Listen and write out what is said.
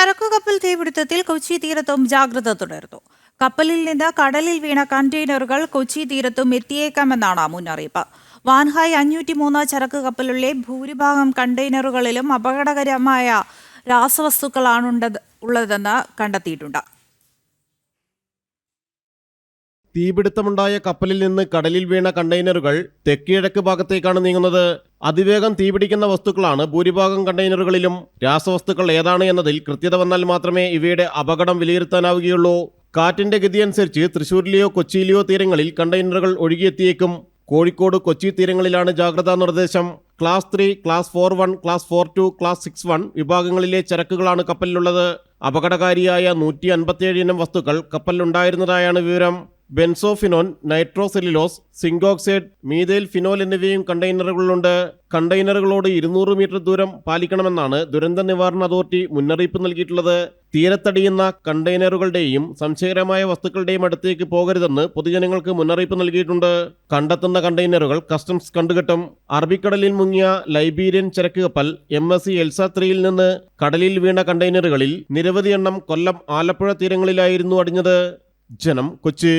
ചരക്കുകപ്പൽ തീപിടുത്തത്തിൽ കൊച്ചി തീരത്തും ജാഗ്രത തുടരുന്നു. കപ്പലിൽ നിന്ന് കടലിൽ വീണ കണ്ടെയ്നറുകൾ കൊച്ചി തീരത്തും എത്തിയേക്കാമെന്നാണ് മുന്നറിയിപ്പ്. വാൻഹായ് 503 ചരക്ക് കപ്പലിലെ ഭൂരിഭാഗം കണ്ടെയ്നറുകളിലും അപകടകരമായ രാസവസ്തുക്കളാണുള്ളതെന്ന് കണ്ടെത്തിയിട്ടുണ്ട്. തീപിടുത്തമുണ്ടായ കപ്പലിൽ നിന്ന് കടലിൽ വീണ കണ്ടെയ്നറുകൾ തെക്കിഴക്ക് ഭാഗത്തേക്കാണ് നീങ്ങുന്നത്. അതിവേഗം തീപിടിക്കുന്ന വസ്തുക്കളാണ് ഭൂരിഭാഗം കണ്ടെയ്നറുകളിലും. രാസവസ്തുക്കൾ ഏതാണ് എന്നതിൽ കൃത്യത വന്നാൽ മാത്രമേ ഇവയുടെ അപകടം വിലയിരുത്താനാവുകയുള്ളൂ. കാറ്റിന്റെ ഗതിയനുസരിച്ച് തൃശൂരിലെയോ കൊച്ചിയിലെയോ തീരങ്ങളിൽ കണ്ടെയ്നറുകൾ ഒഴുകിയെത്തിയേക്കും. കോഴിക്കോട്, കൊച്ചി തീരങ്ങളിലാണ് ജാഗ്രതാ നിർദ്ദേശം. ക്ലാസ് 3, ക്ലാസ് 4-1, ക്ലാസ് 4-2, ക്ലാസ് 6-1 വിഭാഗങ്ങളിലെ ചരക്കുകളാണ് കപ്പലിലുള്ളത്. അപകടകാരിയായ 157 ഇനം വസ്തുക്കൾ കപ്പലിലുണ്ടായിരുന്നതായാണ് വിവരം. ബെൻസോഫിനോൻ, നൈട്രോസെല്ലുലോസ്, സിങ്കോക്സൈഡ്, മീഥൈൽ ഫിനോൽ എന്നിവയും കണ്ടെയ്നറുകളിലുണ്ട്. കണ്ടെയ്നറുകളോട് 200 മീറ്റർ ദൂരം പാലിക്കണമെന്നാണ് ദുരന്ത നിവാരണ അതോറിറ്റി മുന്നറിയിപ്പ് നൽകിയിട്ടുള്ളത്. തീരത്തടിയുന്ന കണ്ടെയ്നറുകളുടെയും സംശയകരമായ വസ്തുക്കളുടെയും അടുത്തേക്ക് പോകരുതെന്ന് പൊതുജനങ്ങൾക്ക് മുന്നറിയിപ്പ് നൽകിയിട്ടുണ്ട്. കണ്ടെത്തുന്ന കണ്ടെയ്നറുകൾ കസ്റ്റംസ് കണ്ടുകെട്ടും. അറബിക്കടലിൽ മുങ്ങിയ ലൈബീരിയൻ ചരക്ക് കപ്പൽ MSC എൽസ 3യിൽ നിന്ന് കടലിൽ വീണ കണ്ടെയ്നറുകളിൽ നിരവധി എണ്ണം കൊല്ലം, ആലപ്പുഴ തീരങ്ങളിലായിരുന്നു അടിഞ്ഞത്. ജനം, കൊച്ചി.